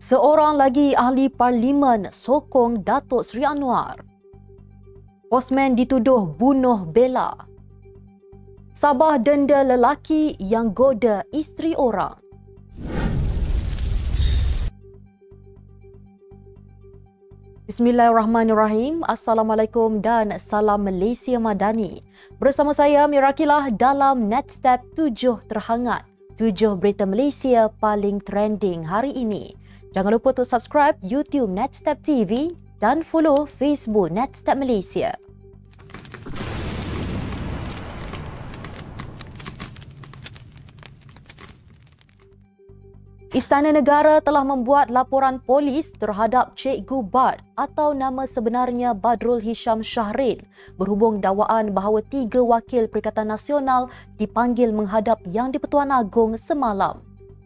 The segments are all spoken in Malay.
Seorang lagi ahli parlimen sokong Datuk Seri Anwar. Posmen dituduh bunuh bela. Sabah denda lelaki yang goda isteri orang. Bismillahirrahmanirrahim. Assalamualaikum dan salam Malaysia Madani. Bersama saya Mirakilah dalam Netstep 7 terhangat. 7 berita Malaysia paling trending hari ini. Jangan lupa untuk subscribe YouTube Netstep TV dan follow Facebook Netstep Malaysia. Istana Negara telah membuat laporan polis terhadap Cikgu Bad atau nama sebenarnya Badrul Hisham Shahrin berhubung dakwaan bahawa 3 wakil Perikatan Nasional dipanggil menghadap Yang di-Pertuan Agong semalam.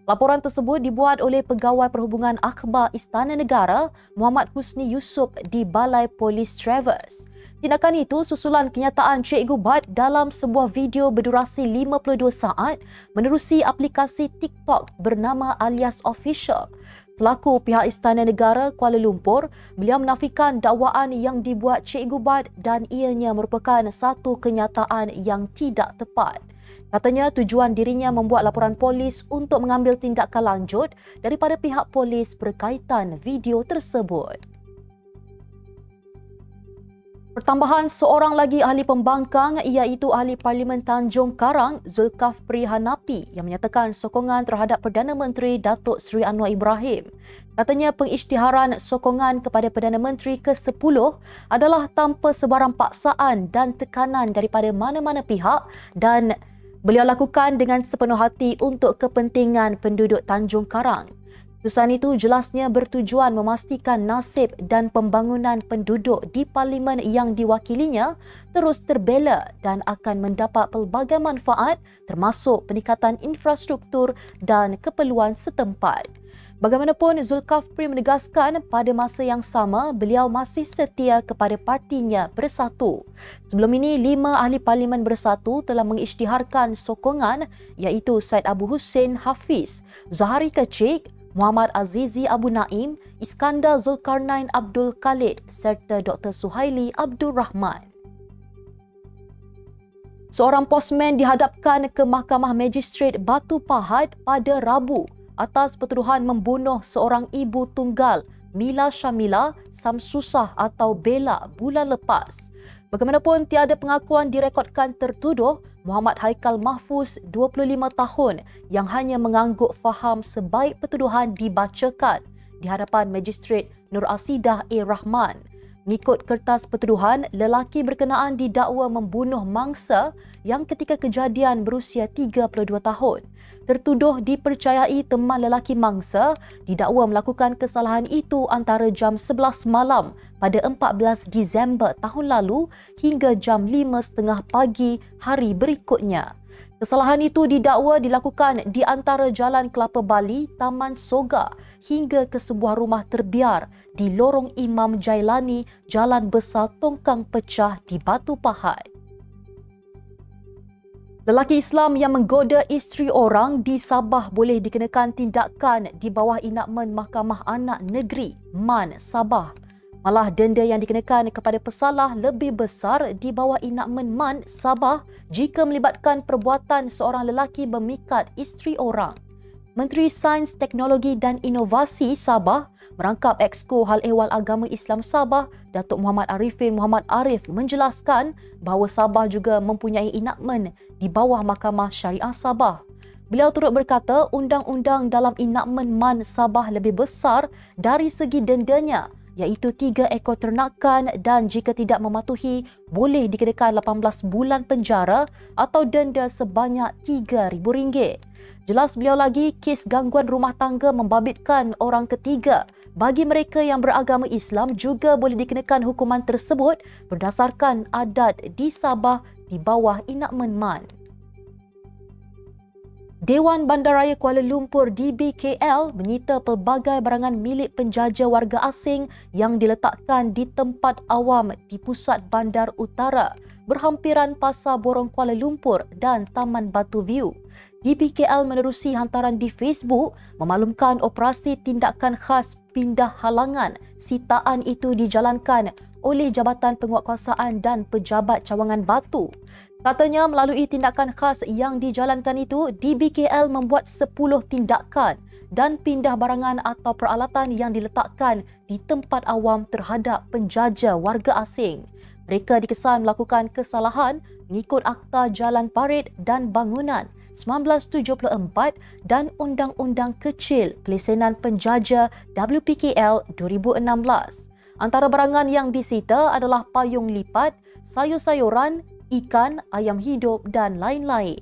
Laporan tersebut dibuat oleh Pegawai Perhubungan Akhbar Istana Negara Muhammad Husni Yusof di Balai Polis Travers. Tindakan itu susulan kenyataan Cikgu Bad dalam sebuah video berdurasi 52 saat menerusi aplikasi TikTok bernama Alias Official. Selaku pihak Istana Negara Kuala Lumpur, beliau menafikan dakwaan yang dibuat Cikgu Bad dan ianya merupakan satu kenyataan yang tidak tepat. Katanya tujuan dirinya membuat laporan polis untuk mengambil tindakan lanjut daripada pihak polis berkaitan video tersebut. Pertambahan seorang lagi ahli pembangkang iaitu Ahli Parlimen Tanjung Karang Zulkafli Hanapi yang menyatakan sokongan terhadap Perdana Menteri Datuk Seri Anwar Ibrahim. Katanya pengisytiharan sokongan kepada Perdana Menteri ke-10 adalah tanpa sebarang paksaan dan tekanan daripada mana-mana pihak dan beliau lakukan dengan sepenuh hati untuk kepentingan penduduk Tanjung Karang. Keputusan itu jelasnya bertujuan memastikan nasib dan pembangunan penduduk di parlimen yang diwakilinya terus terbela dan akan mendapat pelbagai manfaat termasuk peningkatan infrastruktur dan keperluan setempat. Bagaimanapun, Zulkafli menegaskan pada masa yang sama beliau masih setia kepada partinya Bersatu. Sebelum ini, 5 ahli parlimen Bersatu telah mengisytiharkan sokongan iaitu Syed Abu Hussein Hafiz, Zahari Kecik, Muhammad Azizi Abu Naim, Iskandar Zulkarnain Abdul Khalid serta Dr. Suhaili Abdul Rahman. Seorang posmen dihadapkan ke Mahkamah Magistrate Batu Pahat pada Rabu atas pertuduhan membunuh seorang ibu tunggal, Mila Syamila Samsusah atau Bella bulan lepas. Bagaimanapun, tiada pengakuan direkodkan tertuduh Muhammad Haikal Mahfuz, 25 tahun yang hanya mengangguk faham sebaik pertuduhan dibacakan di hadapan Magistrate Nur Asidah A. Rahman. Mengikut kertas pertuduhan, lelaki berkenaan didakwa membunuh mangsa yang ketika kejadian berusia 32 tahun. Tertuduh dipercayai teman lelaki mangsa didakwa melakukan kesalahan itu antara jam 11 malam pada 14 Disember tahun lalu hingga jam 5.30 pagi hari berikutnya. Kesalahan itu didakwa dilakukan di antara Jalan Kelapa Bali, Taman Soga hingga ke sebuah rumah terbiar di Lorong Imam Jailani, Jalan Besar Tongkang Pecah di Batu Pahat. Lelaki Islam yang menggoda isteri orang di Sabah boleh dikenakan tindakan di bawah enakmen Mahkamah Anak Negeri MAN Sabah. Malah denda yang dikenakan kepada pesalah lebih besar di bawah enakmen MAN Sabah jika melibatkan perbuatan seorang lelaki memikat isteri orang. Menteri Sains, Teknologi dan Inovasi Sabah merangkap Exco Hal Ehwal Agama Islam Sabah, Datuk Muhammad Arifin Muhammad Arif menjelaskan bahawa Sabah juga mempunyai enakmen di bawah Mahkamah Syariah Sabah. Beliau turut berkata undang-undang dalam enakmen MAN Sabah lebih besar dari segi dendanya iaitu 3 ekor ternakan dan jika tidak mematuhi boleh dikenakan 18 bulan penjara atau denda sebanyak RM3,000. Jelas beliau lagi, kes gangguan rumah tangga membabitkan orang ketiga. Bagi mereka yang beragama Islam juga boleh dikenakan hukuman tersebut berdasarkan adat di Sabah di bawah enakmen MAN. Dewan Bandaraya Kuala Lumpur DBKL menyita pelbagai barangan milik penjaja warga asing yang diletakkan di tempat awam di pusat bandar utara berhampiran Pasar Borong Kuala Lumpur dan Taman Batu View. DBKL menerusi hantaran di Facebook memaklumkan operasi tindakan khas pindah halangan sitaan itu dijalankan oleh Jabatan Penguatkuasaan dan Pejabat Cawangan Batu. Katanya melalui tindakan khas yang dijalankan itu, DBKL membuat 10 tindakan dan pindah barangan atau peralatan yang diletakkan di tempat awam terhadap penjaja warga asing. Mereka dikesan melakukan kesalahan mengikut Akta Jalan Parit dan Bangunan 1974 dan Undang-Undang Kecil Pelesenan Penjaja WPKL 2016. Antara barangan yang disita adalah payung lipat, sayur-sayuran, ikan, ayam hidup dan lain-lain.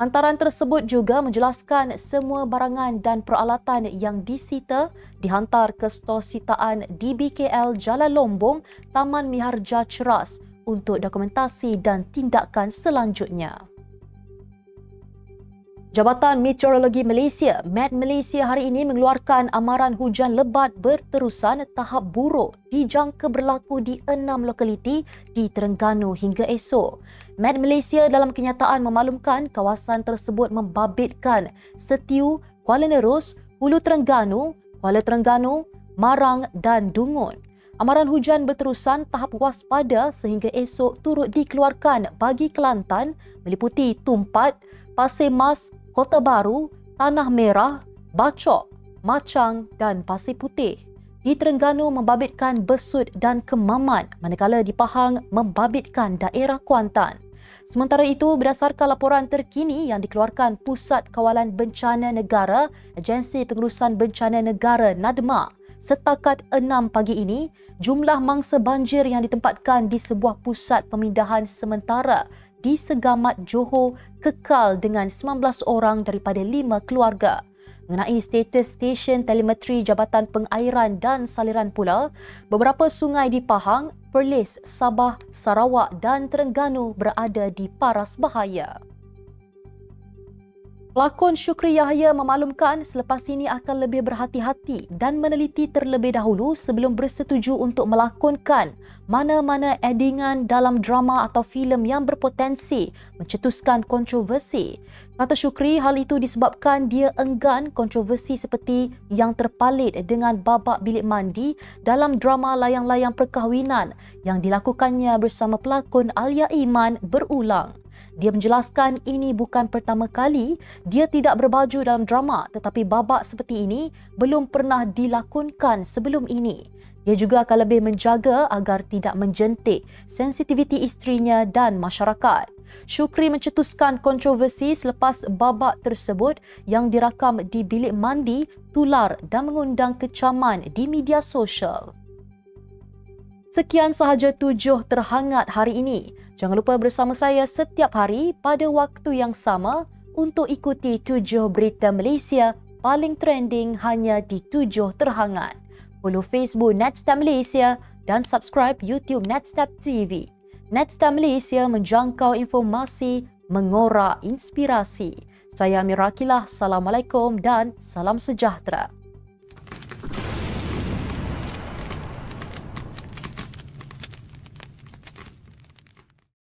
Hantaran tersebut juga menjelaskan semua barangan dan peralatan yang disita dihantar ke stor sitaan DBKL Jalan Lombong, Taman Miharja Ceras untuk dokumentasi dan tindakan selanjutnya. Jabatan Meteorologi Malaysia, Met Malaysia hari ini mengeluarkan amaran hujan lebat berterusan tahap buruk dijangka berlaku di 6 lokaliti di Terengganu hingga esok. Met Malaysia dalam kenyataan memaklumkan kawasan tersebut membabitkan Setiu, Kuala Nerus, Hulu Terengganu, Kuala Terengganu, Marang dan Dungun. Amaran hujan berterusan tahap waspada sehingga esok turut dikeluarkan bagi Kelantan meliputi Tumpat, Pasir Mas, Kota Baru, Tanah Merah, Bachok, Machang dan Pasir Putih. Di Terengganu membabitkan Besut dan Kemaman, manakala di Pahang membabitkan daerah Kuantan. Sementara itu, berdasarkan laporan terkini yang dikeluarkan Pusat Kawalan Bencana Negara, Agensi Pengurusan Bencana Negara NADMA, setakat 6 pagi ini, jumlah mangsa banjir yang ditempatkan di sebuah pusat pemindahan sementara di Segamat Johor kekal dengan 19 orang daripada 5 keluarga. Mengenai status stesen telemetri Jabatan Pengairan dan Saliran pula, beberapa sungai di Pahang, Perlis, Sabah, Sarawak dan Terengganu berada di paras bahaya. Pelakon Syukri Yahya memaklumkan selepas ini akan lebih berhati-hati dan meneliti terlebih dahulu sebelum bersetuju untuk melakonkan mana-mana edingan dalam drama atau filem yang berpotensi mencetuskan kontroversi. Kata Syukri, hal itu disebabkan dia enggan kontroversi seperti yang terpalit dengan babak bilik mandi dalam drama layang-layang perkahwinan yang dilakukannya bersama pelakon Alia Iman berulang. Dia menjelaskan ini bukan pertama kali dia tidak berbaju dalam drama, tetapi babak seperti ini belum pernah dilakonkan sebelum ini. Dia juga akan lebih menjaga agar tidak menjentik sensitiviti isterinya dan masyarakat. Syukri mencetuskan kontroversi selepas babak tersebut yang dirakam di bilik mandi tular dan mengundang kecaman di media sosial. Sekian sahaja 7 terhangat hari ini. Jangan lupa bersama saya setiap hari pada waktu yang sama untuk ikuti 7 berita Malaysia paling trending hanya di 7 terhangat. Follow Facebook Netstar Malaysia dan subscribe YouTube Netstar TV. Netstar Malaysia menjangkau informasi, mengorak inspirasi. Saya Amira Akilah. Assalamualaikum dan salam sejahtera.